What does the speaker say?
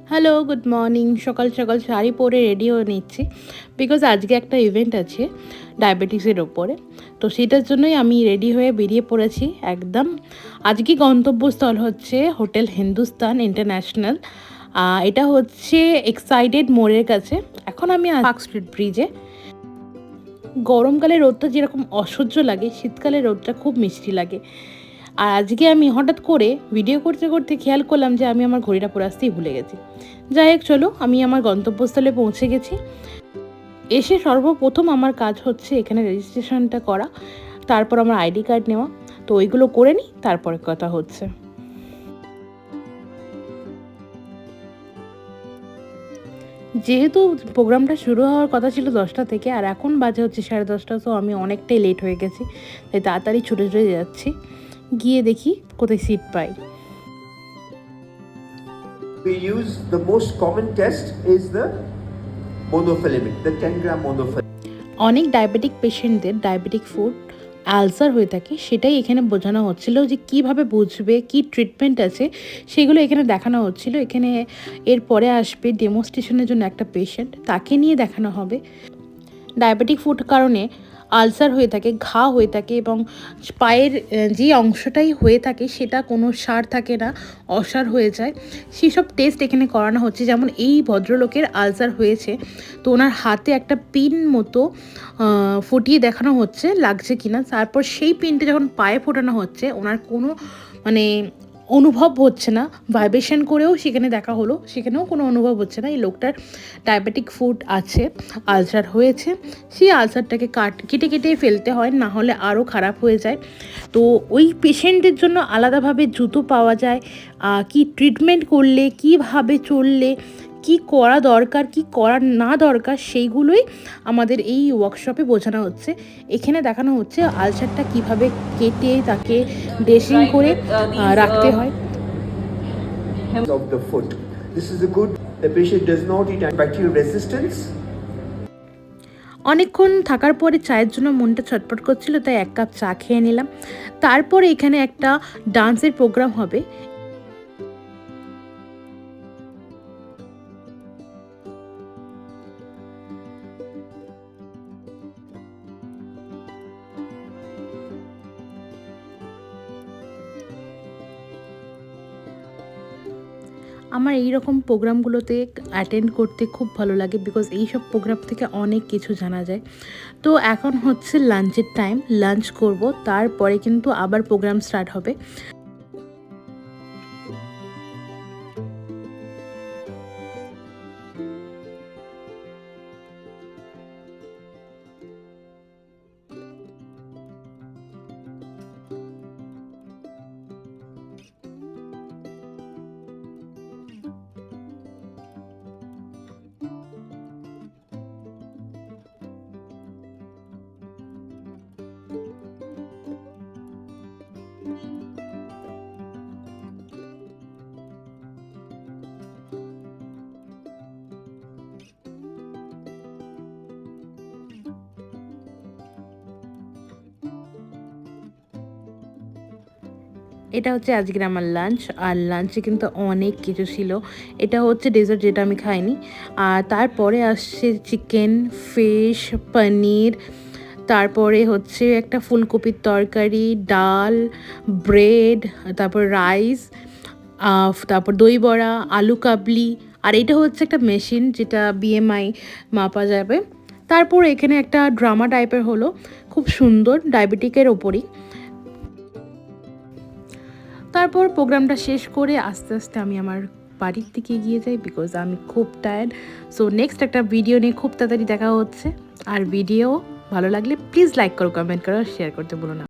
Hello, good morning. সকাল সকাল শাড়ি পরে রেডি হয়ে নিচ্ছি, বিকজ আজকে একটা ইভেন্ট আছে ডায়াবেটিসের ওপরে। তো সেটার জন্যই আমি রেডি হয়ে বেরিয়ে পড়েছি একদম। আজকে গন্তব্যস্থল হচ্ছে হোটেল হিন্দুস্তান ইন্টারন্যাশনাল। এটা হচ্ছে এক্সাইটেড মোড়ের কাছে। এখন আমি পার্ক স্ট্রিট ব্রিজে। গরমকালে রোদটা যেরকম অসহ্য লাগে, শীতকালে রোদটা খুব মিষ্টি লাগে। আর আজকে আমি হঠাৎ করে ভিডিও করতে করতে খেয়াল করলাম যে আমি আমার ঘড়িটা পরে আসতেই ভুলে গেছি। যাই হোক, চলো, আমি আমার গন্তব্যস্থলে পৌঁছে গেছি। এসে সর্বপ্রথম আমার কাজ হচ্ছে এখানে রেজিস্ট্রেশনটা করা, তারপর আমার আইডি কার্ড নেওয়া। তো ওইগুলো করে নিই, তারপরে কথা হচ্ছে। যেহেতু প্রোগ্রামটা শুরু হওয়ার কথা ছিল 10টা থেকে, আর এখন বাজে হচ্ছে 10:30, তো আমি অনেকটাই লেট হয়ে গেছি। তাই তাড়াতাড়ি ছুটে ছুটে যাচ্ছি, গিয়ে দেখি কোথায় সিট পাই। We use the most common test is the monofilament, the 10 gram monofilament. অনেক ডায়াবেটিক পেশেন্টদের ডায়াবেটিক ফুড আলসার হয়ে থাকে, সেটাই এখানে বোঝানো হচ্ছিল যে কিভাবে বুঝবে, কি ট্রিটমেন্ট আছে, সেগুলো এখানে দেখানো হচ্ছিল। এখানে এরপরে আসবে ডেমনস্ট্রেশনের জন্য একটা পেশেন্ট, তাকে নিয়ে দেখানো হবে। ডায়াবেটিক ফুড কারণে আলসার হয়ে থাকে, ঘা হয়ে থাকে, এবং পায়ের যে অংশটাই হয়ে থাকে সেটা কোনো সার থাকে না, অসার হয়ে যায়। সেসব টেস্ট এখানে করানো হচ্ছে। যেমন এই ভদ্রলোকের আলসার হয়েছে, তো ওনার হাতে একটা পিন মতো ফুটিয়ে দেখানো হচ্ছে লাগছে কিনা। তারপর সেই পিনটা যখন পায়ে ফোটানো হচ্ছে, ওনার কোনো মানে অনুভব হচ্ছে না। ভাইব্রেশন করেও সেখানে দেখা হলো, সেখানেও কোনো অনুভব হচ্ছে না। এই লোকটার ডায়াবেটিক ফুড আছে, আলসার হয়েছে। সেই আলসারটাকে কেটে কেটে ফেলতে হয়, না হলে আরও খারাপ হয়ে যায়। তো ওই পেশেন্টের জন্য আলাদাভাবে জুতো পাওয়া যায়। কি ট্রিটমেন্ট করলে, কিভাবে চললে, কি করা দরকার, কি করা না দরকার, সেইগুলোই আমাদের এই ওয়ার্কশপে বোঝানো হচ্ছে। এখানে দেখানো হচ্ছে আলসারটা কিভাবে কেটে তাকে ড্রেসিং করে রাখতে হয়। Of the foot. This is a good. The patient does not eat antibacterial resistance. অনেকক্ষণ থাকার পরে চায়ের জন্য মনটা ছটফট করছিল, তাই 1 কাপ চা খেয়ে নিলাম। তারপরে এখানে একটা ডান্সের প্রোগ্রাম হবে। আমার এই রকম প্রোগ্রামগুলোতে অ্যাটেন্ড করতে খুব ভালো লাগে, বিকজ এইসব প্রোগ্রাম থেকে অনেক কিছু জানা যায়। তো এখন হচ্ছে লাঞ্চের টাইম, লাঞ্চ করব, তারপরে কিন্তু আবার প্রোগ্রাম স্টার্ট হবে। এটা হচ্ছে আজকের আমার লাঞ্চ। আর লাঞ্চে কিন্তু অনেক কিছু ছিল। এটা হচ্ছে ডেজার্ট, যেটা আমি খাইনি। আর তারপরে আসছে চিকেন, ফিশ, পনির, তারপরে হচ্ছে একটা ফুলকপির তরকারি, ডাল, ব্রেড, তারপর রাইস, তারপর দই বড়া, আলু কাবলি। আর এটা হচ্ছে একটা মেশিন, যেটা বিএমআই মাপা যাবে। তারপর এখানে একটা ড্রামা টাইপের হলো, খুব সুন্দর, ডায়াবেটিকের ওপরই। তারপর প্রোগ্রামটা শেষ করে আস্তে আস্তে আমি আমার বাড়ির দিকে এগিয়ে যাই, বিকজ আমি খুব টায়ার্ড। সো নেক্সট একটা ভিডিও নিয়ে খুব তাড়াতাড়ি দেখা হচ্ছে। আর ভিডিও ভালো লাগলে প্লিজ লাইক করো, কমেন্ট করো, শেয়ার করতে ভুলো না।